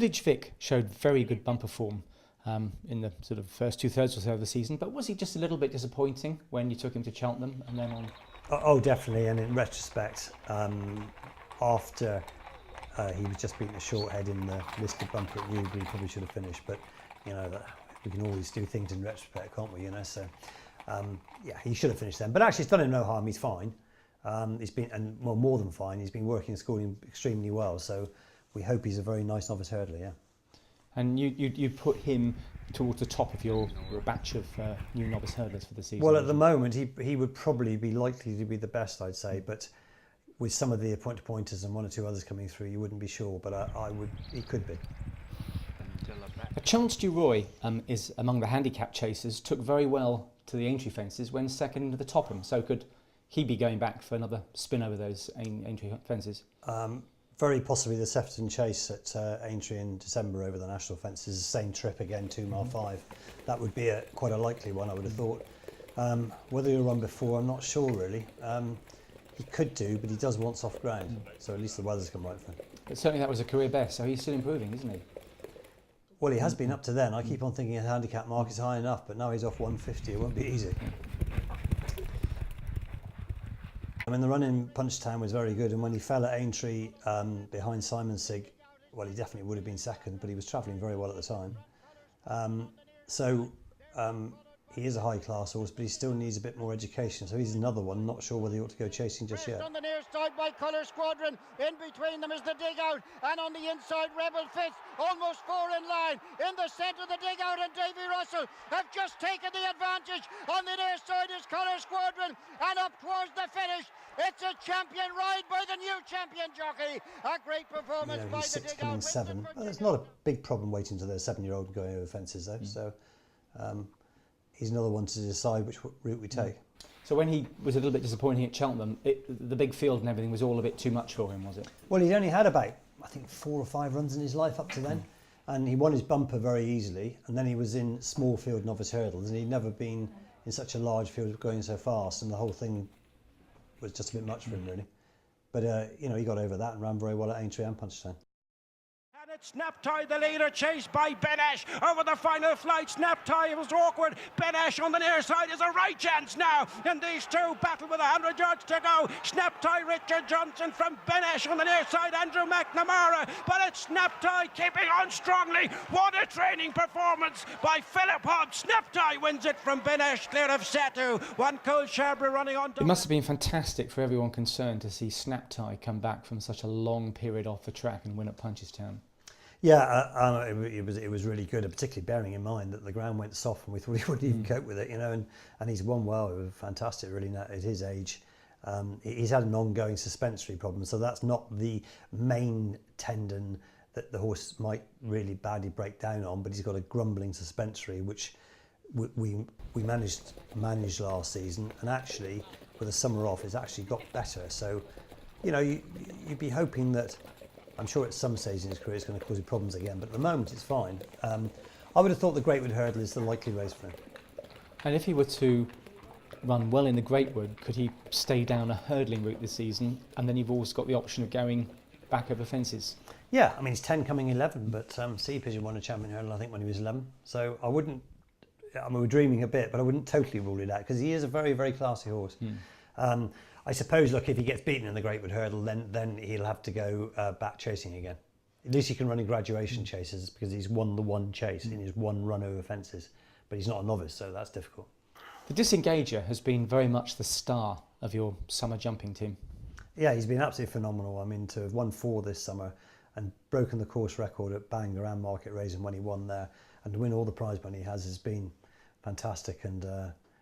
Village Vic showed very good bumper form in the sort of first 2/3 or so of the season, but was he just a little bit disappointing when you took him to Cheltenham and then on? Oh, definitely. And in retrospect, after he was just beaten a short head in the listed bumper at Newbury, he probably should have finished. But you know, we can always do things in retrospect, can't we? You know, so yeah, he should have finished then. But actually, it's done him no harm. He's fine. He's been, and well, more than fine. He's been working and schooling extremely well. So we hope he's a very nice novice hurdler. Yeah. And you put him towards the top of your batch of new novice hurdlers for the season? Well, at the moment, he would probably be likely to be the best, I'd say. But with some of the point-to-pointers and one or two others coming through, you wouldn't be sure. But he could be. Chance Du Roy is among the handicap chasers, took very well to the Aintree fences when second into the Topham. So could he be going back for another spin over those Aintree fences? Very possibly the Sefton Chase at Aintree in December over the national fences, the same trip again, 2 mile 5. That would be quite a likely one, I would have thought. Whether he'll run before, I'm not sure really. He could do, but he does want soft ground, so at least the weather's come right for him. But certainly that was a career best, so he's still improving, isn't he? Well, he has been up to then. I keep on thinking the handicap mark is high enough, but now he's off 150. It won't be easy. I mean, the run in Punchtown was very good, and when he fell at Aintree behind Simon Sig, well, he definitely would have been second, but he was travelling very well at the time. He is a high-class horse, but he still needs a bit more education, so he's another one. Not sure whether he ought to go chasing just yet. On the near side by Colour Squadron, in between them is the Digout, and on the inside Rebel Fitz, almost 4 in line. In the centre the Digout and Davy Russell have just taken the advantage. On the near side is Colour Squadron, and up towards the finish. It's a champion ride by the new champion jockey. A great performance by the Digout. Coming 7. Well, there's not a big problem waiting to the 7-year-old going over fences though. So he's another one to decide which route we take. So when he was a little bit disappointing at Cheltenham, the big field and everything was all a bit too much for him, was it? Well, he'd only had about, I think, 4 or 5 runs in his life up to then. And he won his bumper very easily. And then he was in small field novice hurdles, and he'd never been in such a large field going so fast. And the whole thing was just a bit much for him, really. But, you know, he got over that and ran very well at Aintree and Punchtown. Snap Tie, the leader, chased by Ben Ash over the final flight. Snap Tie, it was awkward. Ben Ash on the near side is a right chance now, and these two battle with 100 yards to go. Snap Tie, Richard Johnson from Ben Ash on the near side, Andrew McNamara, but it's Snap Tie keeping on strongly. What a training performance by Philip Hobbs. Snap Tie wins it from Ben Ash, clear of Satu. One Cole Sharbury running on. It must have been fantastic for everyone concerned to see Snap Tie come back from such a long period off the track and win at Punchestown. Yeah, it was really good, particularly bearing in mind that the ground went soft and we thought he wouldn't even cope with it, you know. And he's won well. It was fantastic, really, at his age. He's had an ongoing suspensory problem, so that's not the main tendon that the horse might really badly break down on. But he's got a grumbling suspensory, which we managed to manage last season, and actually with the summer off, it's actually got better. So, you know, you'd be hoping that. I'm sure at some stage in his career it's going to cause him problems again, but at the moment it's fine. I would have thought the Greatwood Hurdle is the likely race for him. And if he were to run well in the Greatwood, could he stay down a hurdling route this season? And then you've always got the option of going back over fences. Yeah, I mean, he's 10 coming 11, but Sea Pigeon won a champion hurdle, I think, when he was 11. So I wouldn't, I mean, we're dreaming a bit, but I wouldn't totally rule it out because he is a very, very classy horse. I suppose, look, if he gets beaten in the Greatwood Hurdle, then he'll have to go back chasing again. At least he can run in graduation chases because he's won the one chase in his one run over fences, but he's not a novice, so that's difficult. The Disengager has been very much the star of your summer jumping team. Yeah, he's been absolutely phenomenal. I mean, to have won 4 this summer and broken the course record at Bangor and Market Raising when he won there, and to win all the prize money he has been fantastic and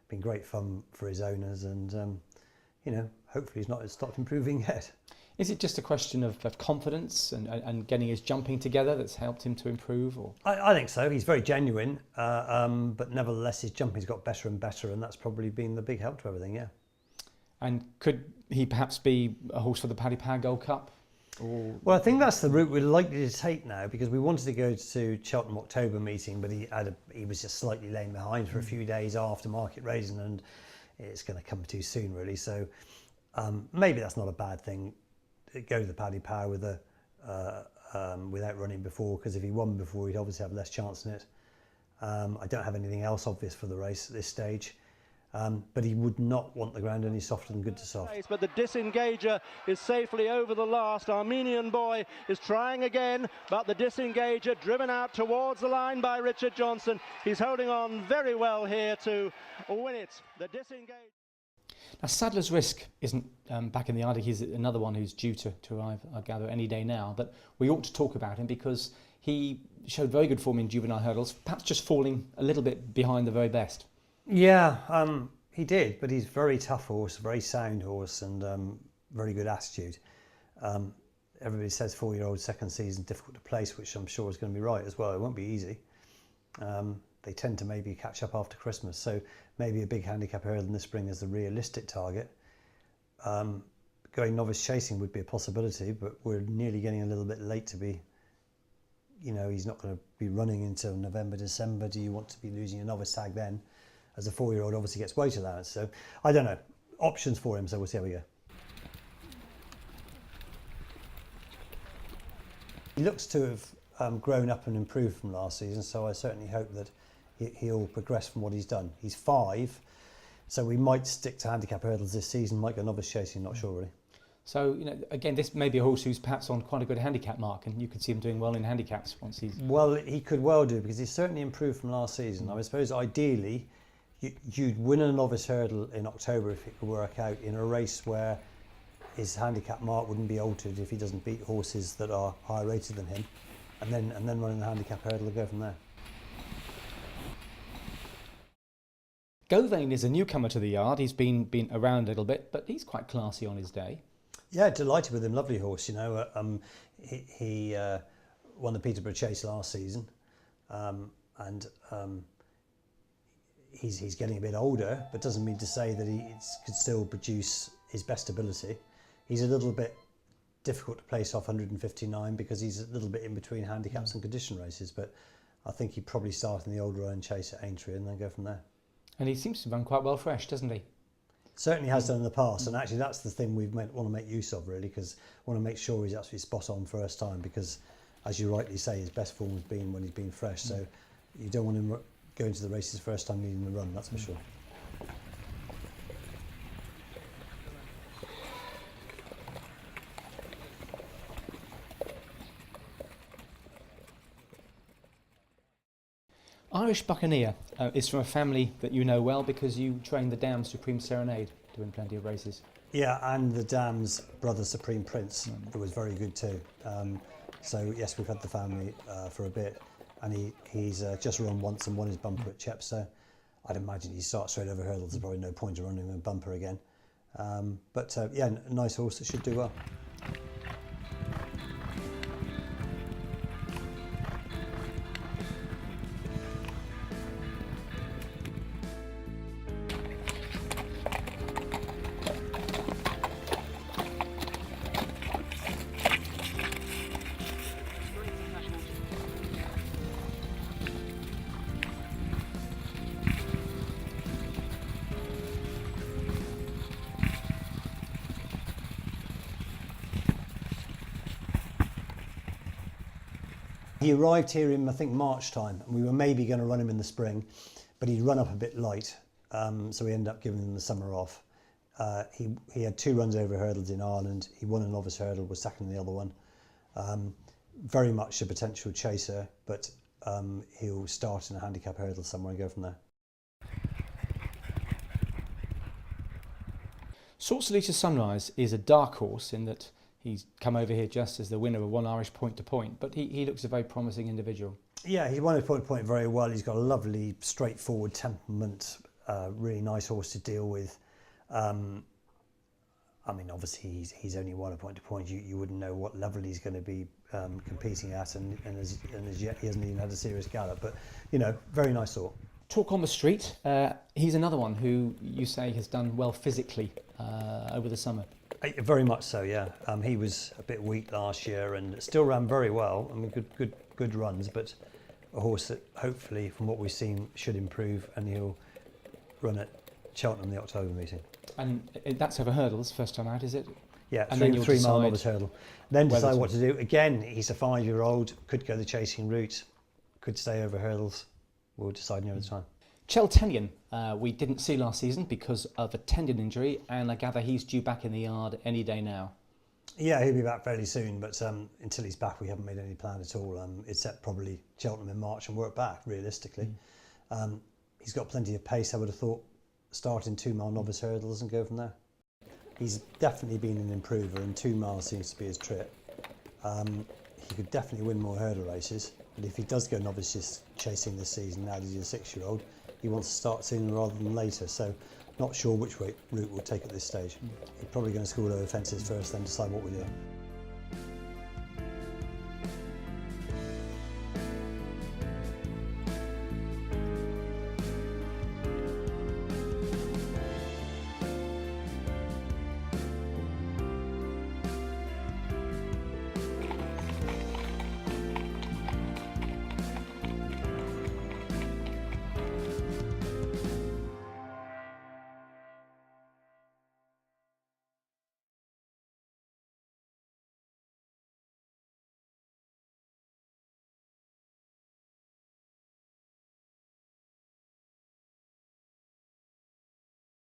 been great fun for his owners, and you know, hopefully he's not stopped improving yet. Is it just a question of confidence and getting his jumping together that's helped him to improve? Or I think so. He's very genuine, but nevertheless his jumping's got better and better, and that's probably been the big help to everything, yeah. And could he perhaps be a horse for the Paddy Power Gold Cup? Or... Well, I think that's the route we're likely to take now, because we wanted to go to Cheltenham October meeting, but he was just slightly laying behind for a few days after Market Raising, and it's going to come too soon, really. So maybe that's not a bad thing. Go to the Paddy Power with a without running before, because if he won before, he'd obviously have less chance in it. I don't have anything else obvious for the race at this stage. But he would not want the ground any softer than good to soft. But the disengager is safely over the last. Armenian Boy is trying again, but the disengager driven out towards the line by Richard Johnson. He's holding on very well here to win it. The disengage. Now, Sadler's Risk isn't back in the Arctic. He's another one who's due to arrive, I gather, any day now. But we ought to talk about him because he showed very good form in juvenile hurdles, perhaps just falling a little bit behind the very best. Yeah, he did, but he's a very tough horse, very sound horse, and very good attitude. Everybody says 4-year-old second season difficult to place, which I'm sure is going to be right as well. It won't be easy. They tend to maybe catch up after Christmas, so maybe a big handicap hurdle in the spring is the realistic target. Going novice chasing would be a possibility, but we're nearly getting a little bit late to be, you know, he's not going to be running until November, December. Do you want to be losing a novice tag then? As a 4-year-old obviously gets weight allowance, so I don't know. Options for him, so we'll see how we go. He looks to have grown up and improved from last season, so I certainly hope that he'll progress from what he's done. He's 5, so we might stick to handicap hurdles this season, might go novice chasing, not sure really. So, you know, again, this may be a horse who's perhaps on quite a good handicap mark, and you could see him doing well in handicaps once he's... Well, he could well do, because he's certainly improved from last season. I suppose ideally you'd win a novice hurdle in October if it could work out in a race where his handicap mark wouldn't be altered if he doesn't beat horses that are higher rated than him, and then running the handicap hurdle and go from there. Govain is a newcomer to the yard. He's been around a little bit, but he's quite classy on his day. Yeah, delighted with him. Lovely horse, you know. He won the Peterborough Chase last season, and he's getting a bit older, but doesn't mean to say that he could still produce his best ability. He's a little bit difficult to place off 159 because he's a little bit in between handicaps and condition races, but I think he'd probably start in the Old Rowan Chase at Aintree and then go from there. And he seems to run quite well fresh, doesn't he? Certainly has done in the past, and actually that's the thing we want to make use of really, because we want to make sure he's absolutely spot on first time, because as you rightly say, his best form has been when he's been fresh, so you don't want him going to the races first time needing the run, that's for sure. Irish Buccaneer is from a family that you know well because you trained the Dam Supreme Serenade, doing plenty of races. Yeah, and the Dam's brother Supreme Prince, who was very good too. So yes, we've had the family for a bit, and he's just run once and won his bumper at Chepstow. I'd imagine he starts straight over hurdles. There's probably no point in running a bumper again. But yeah, a nice horse that should do well. He arrived here in, I think, March time, and we were maybe going to run him in the spring, but he'd run up a bit light, so we ended up giving him the summer off. He had 2 runs over hurdles in Ireland. He won a novice hurdle, was second in the other one. Very much a potential chaser, but he'll start in a handicap hurdle somewhere and go from there. Salter Sunrise is a dark horse in that he's come over here just as the winner of one Irish point to point, but he looks a very promising individual. Yeah, he won his point to point very well. He's got a lovely, straightforward temperament, really nice horse to deal with. I mean, obviously he's only won a point to point. You wouldn't know what level he's going to be competing at, and as yet he hasn't even had a serious gallop. But you know, very nice sort. Talk on the Street. He's another one who you say has done well physically over the summer. Very much so, yeah. He was a bit weak last year and still ran very well. I mean, good runs, but a horse that hopefully, from what we've seen, should improve, and he'll run at Cheltenham the October meeting. And that's over hurdles, first time out, is it? Yeah, and then you'll 3 mile decide novice hurdle. Then whether decide to- what to do. Again, he's a 5-year-old, could go the chasing route, could stay over hurdles. We'll decide near the time. Cheltenham, we didn't see last season because of a tendon injury, and I gather he's due back in the yard any day now. Yeah, he'll be back fairly soon, but until he's back, we haven't made any plan at all. It's set probably Cheltenham in March and work back, realistically. He's got plenty of pace, I would have thought, start in 2 mile novice hurdles and go from there. He's definitely been an improver, and 2 miles seems to be his trip. He could definitely win more hurdle races, but if he does go novice chasing this season, now that he's a 6-year-old, he wants to start sooner rather than later, so not sure which route we'll take at this stage. He's probably going to school over fences first, then decide what we do.